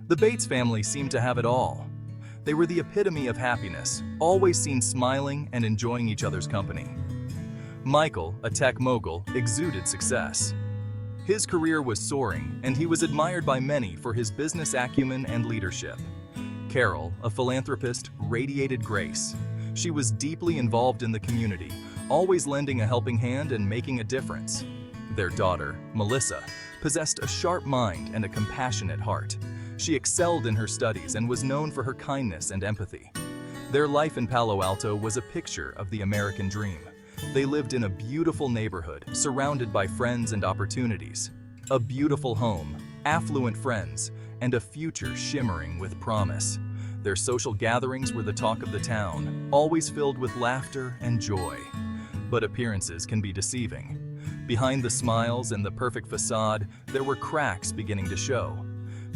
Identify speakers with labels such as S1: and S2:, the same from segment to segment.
S1: The Bates family seemed to have it all. They were the epitome of happiness, always seen smiling and enjoying each other's company. Michael, a tech mogul, exuded success. His career was soaring, and he was admired by many for his business acumen and leadership. Carol, a philanthropist, radiated grace. She was deeply involved in the community, always lending a helping hand and making a difference. Their daughter, Melissa, possessed a sharp mind and a compassionate heart. She excelled in her studies and was known for her kindness and empathy. Their life in Palo Alto was a picture of the American dream. They lived in a beautiful neighborhood, surrounded by friends and opportunities. A beautiful home, affluent friends, and a future shimmering with promise. Their social gatherings were the talk of the town, always filled with laughter and joy. But appearances can be deceiving. Behind the smiles and the perfect facade, there were cracks beginning to show.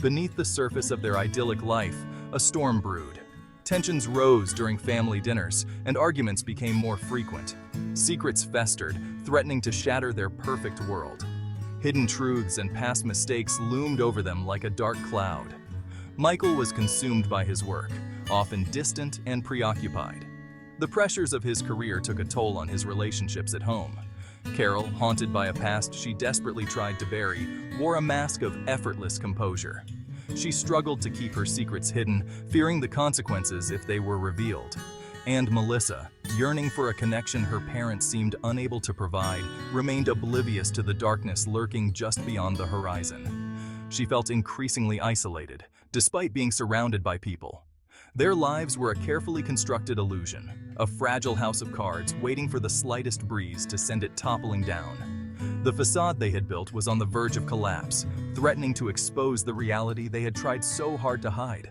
S1: Beneath the surface of their idyllic life, a storm brewed. Tensions rose during family dinners, and arguments became more frequent. Secrets festered, threatening to shatter their perfect world. Hidden truths and past mistakes loomed over them like a dark cloud. Michael was consumed by his work, often distant and preoccupied. The pressures of his career took a toll on his relationships at home. Carol, haunted by a past she desperately tried to bury, wore a mask of effortless composure. She struggled to keep her secrets hidden, fearing the consequences if they were revealed. And Melissa, yearning for a connection her parents seemed unable to provide, remained oblivious to the darkness lurking just beyond the horizon. She felt increasingly isolated, despite being surrounded by people. Their lives were a carefully constructed illusion, a fragile house of cards waiting for the slightest breeze to send it toppling down. The facade they had built was on the verge of collapse, threatening to expose the reality they had tried so hard to hide.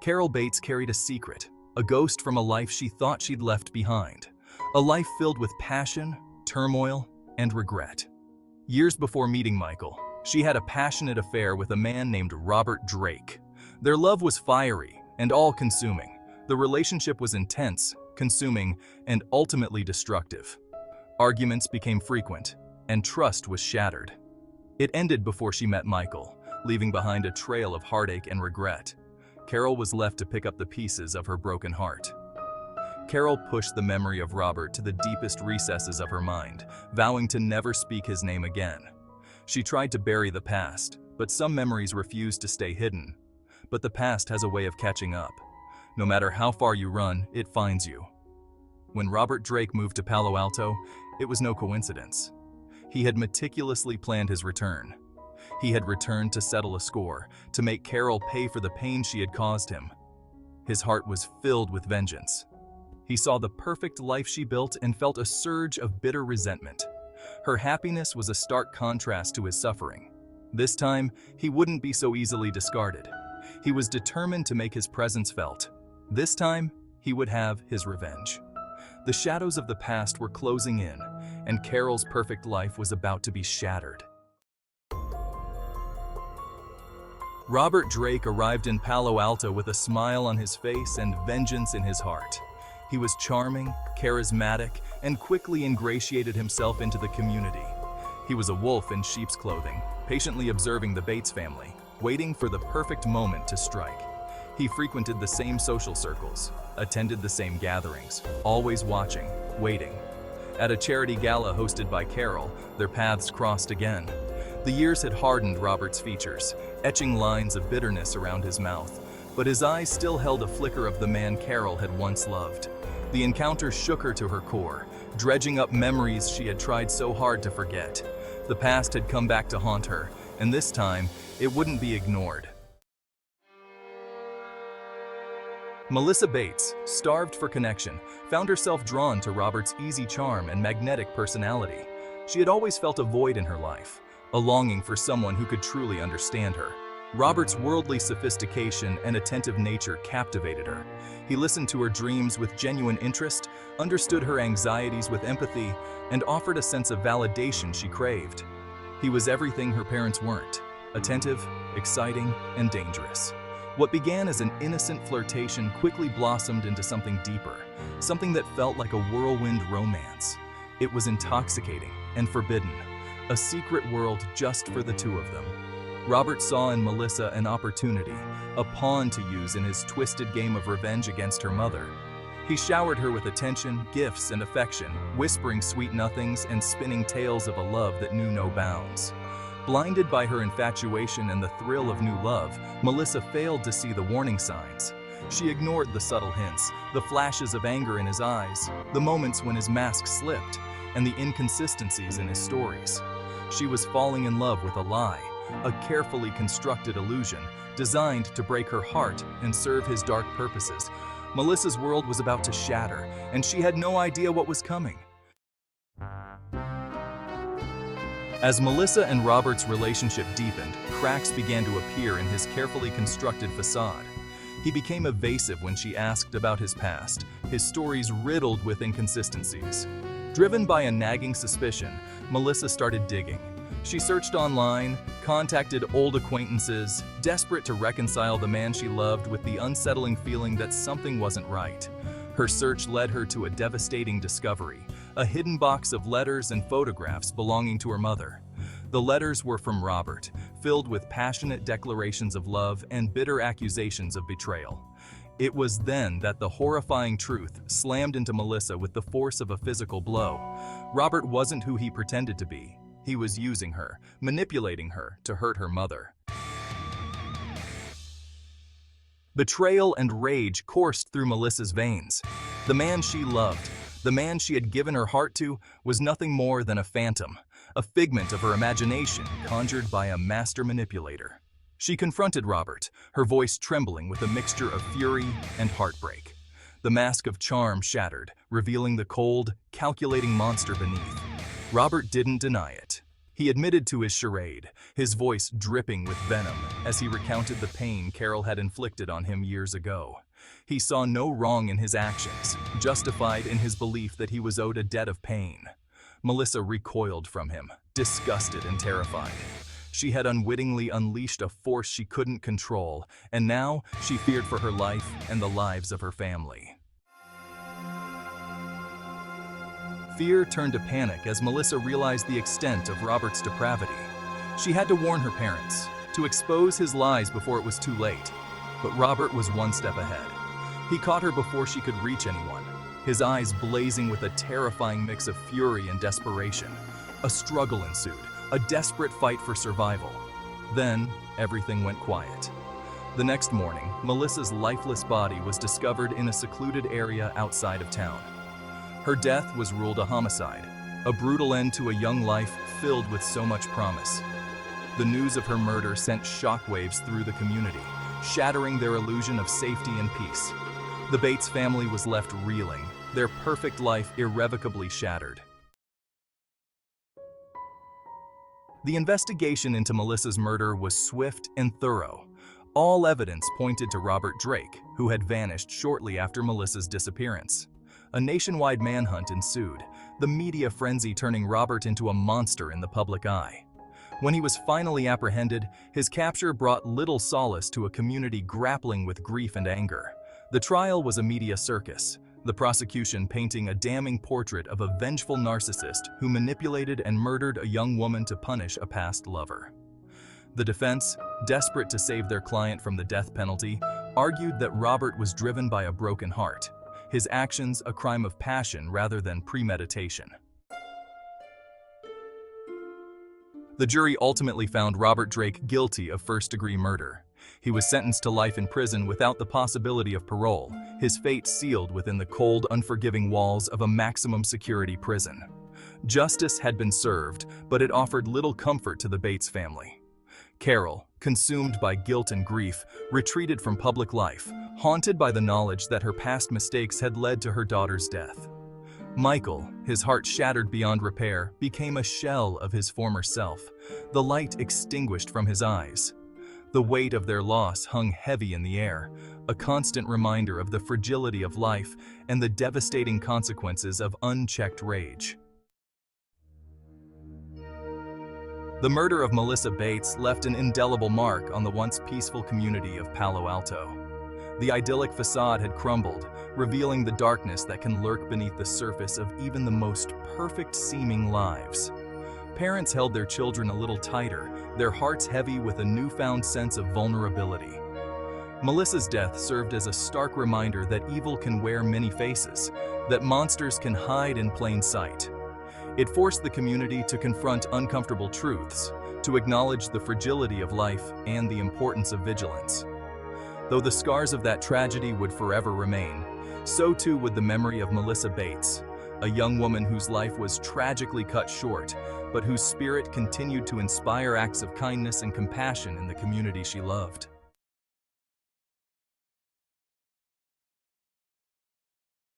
S1: Carol Bates carried a secret, a ghost from a life she thought she'd left behind. A life filled with passion, turmoil, and regret. Years before meeting Michael, she had a passionate affair with a man named Robert Drake. Their love was fiery and all-consuming. The relationship was intense, consuming, and ultimately destructive. Arguments became frequent, and trust was shattered. It ended before she met Michael, leaving behind a trail of heartache and regret. Carol was left to pick up the pieces of her broken heart. Carol pushed the memory of Robert to the deepest recesses of her mind, vowing to never speak his name again. She tried to bury the past, but some memories refused to stay hidden. But the past has a way of catching up. No matter how far you run, it finds you. When Robert Drake moved to Palo Alto, it was no coincidence. He had meticulously planned his return. He had returned to settle a score, to make Carol pay for the pain she had caused him. His heart was filled with vengeance. He saw the perfect life she built and felt a surge of bitter resentment. Her happiness was a stark contrast to his suffering. This time, he wouldn't be so easily discarded. He was determined to make his presence felt. This time, he would have his revenge. The shadows of the past were closing in, and Carol's perfect life was about to be shattered. Robert Drake arrived in Palo Alto with a smile on his face and vengeance in his heart. He was charming, charismatic, and quickly ingratiated himself into the community. He was a wolf in sheep's clothing, patiently observing the Bates family, waiting for the perfect moment to strike. He frequented the same social circles, attended the same gatherings, always watching, waiting. At a charity gala hosted by Carol, their paths crossed again. The years had hardened Robert's features, etching lines of bitterness around his mouth, but his eyes still held a flicker of the man Carol had once loved. The encounter shook her to her core, dredging up memories she had tried so hard to forget. The past had come back to haunt her, and this time, it wouldn't be ignored. Melissa Bates, starved for connection, found herself drawn to Robert's easy charm and magnetic personality. She had always felt a void in her life, a longing for someone who could truly understand her. Robert's worldly sophistication and attentive nature captivated her. He listened to her dreams with genuine interest, understood her anxieties with empathy, and offered a sense of validation she craved. He was everything her parents weren't: attentive, exciting, and dangerous. What began as an innocent flirtation quickly blossomed into something deeper, something that felt like a whirlwind romance. It was intoxicating and forbidden, a secret world just for the two of them. Robert saw in Melissa an opportunity, a pawn to use in his twisted game of revenge against her mother. He showered her with attention, gifts, and affection, whispering sweet nothings and spinning tales of a love that knew no bounds. Blinded by her infatuation and the thrill of new love, Melissa failed to see the warning signs. She ignored the subtle hints, the flashes of anger in his eyes, the moments when his mask slipped, and the inconsistencies in his stories. She was falling in love with a lie, a carefully constructed illusion designed to break her heart and serve his dark purposes. Melissa's world was about to shatter, and she had no idea what was coming. As Melissa and Robert's relationship deepened, cracks began to appear in his carefully constructed facade. He became evasive when she asked about his past, his stories riddled with inconsistencies. Driven by a nagging suspicion, Melissa started digging. She searched online, contacted old acquaintances, desperate to reconcile the man she loved with the unsettling feeling that something wasn't right. Her search led her to a devastating discovery, a hidden box of letters and photographs belonging to her mother. The letters were from Robert, filled with passionate declarations of love and bitter accusations of betrayal. It was then that the horrifying truth slammed into Melissa with the force of a physical blow. Robert wasn't who he pretended to be. He was using her, manipulating her to hurt her mother. Betrayal and rage coursed through Melissa's veins. The man she loved, the man she had given her heart to, was nothing more than a phantom, a figment of her imagination conjured by a master manipulator. She confronted Robert, her voice trembling with a mixture of fury and heartbreak. The mask of charm shattered, revealing the cold, calculating monster beneath. Robert didn't deny it. He admitted to his charade, his voice dripping with venom as he recounted the pain Carol had inflicted on him years ago. He saw no wrong in his actions, justified in his belief that he was owed a debt of pain. Melissa recoiled from him, disgusted and terrified. She had unwittingly unleashed a force she couldn't control, and now she feared for her life and the lives of her family. Fear turned to panic as Melissa realized the extent of Robert's depravity. She had to warn her parents, to expose his lies before it was too late. But Robert was one step ahead. He caught her before she could reach anyone, his eyes blazing with a terrifying mix of fury and desperation. A struggle ensued, a desperate fight for survival. Then, everything went quiet. The next morning, Melissa's lifeless body was discovered in a secluded area outside of town. Her death was ruled a homicide, a brutal end to a young life filled with so much promise. The news of her murder sent shockwaves through the community, shattering their illusion of safety and peace. The Bates family was left reeling, their perfect life irrevocably shattered. The investigation into Melissa's murder was swift and thorough. All evidence pointed to Robert Drake, who had vanished shortly after Melissa's disappearance. A nationwide manhunt ensued, the media frenzy turning Robert into a monster in the public eye. When he was finally apprehended, his capture brought little solace to a community grappling with grief and anger. The trial was a media circus, the prosecution painting a damning portrait of a vengeful narcissist who manipulated and murdered a young woman to punish a past lover. The defense, desperate to save their client from the death penalty, argued that Robert was driven by a broken heart, his actions a crime of passion rather than premeditation. The jury ultimately found Robert Drake guilty of first-degree murder. He was sentenced to life in prison without the possibility of parole, his fate sealed within the cold, unforgiving walls of a maximum security prison. Justice had been served, but it offered little comfort to the Bates family. Carol, consumed by guilt and grief, retreated from public life, haunted by the knowledge that her past mistakes had led to her daughter's death. Michael, his heart shattered beyond repair, became a shell of his former self, the light extinguished from his eyes. The weight of their loss hung heavy in the air, a constant reminder of the fragility of life and the devastating consequences of unchecked rage. The murder of Melissa Bates left an indelible mark on the once peaceful community of Palo Alto. The idyllic facade had crumbled, revealing the darkness that can lurk beneath the surface of even the most perfect-seeming lives. Parents held their children a little tighter, their hearts heavy with a newfound sense of vulnerability. Melissa's death served as a stark reminder that evil can wear many faces, that monsters can hide in plain sight. It forced the community to confront uncomfortable truths, to acknowledge the fragility of life and the importance of vigilance. Though the scars of that tragedy would forever remain, so too would the memory of Melissa Bates, a young woman whose life was tragically cut short, but whose spirit continued to inspire acts of kindness and compassion in the community she loved.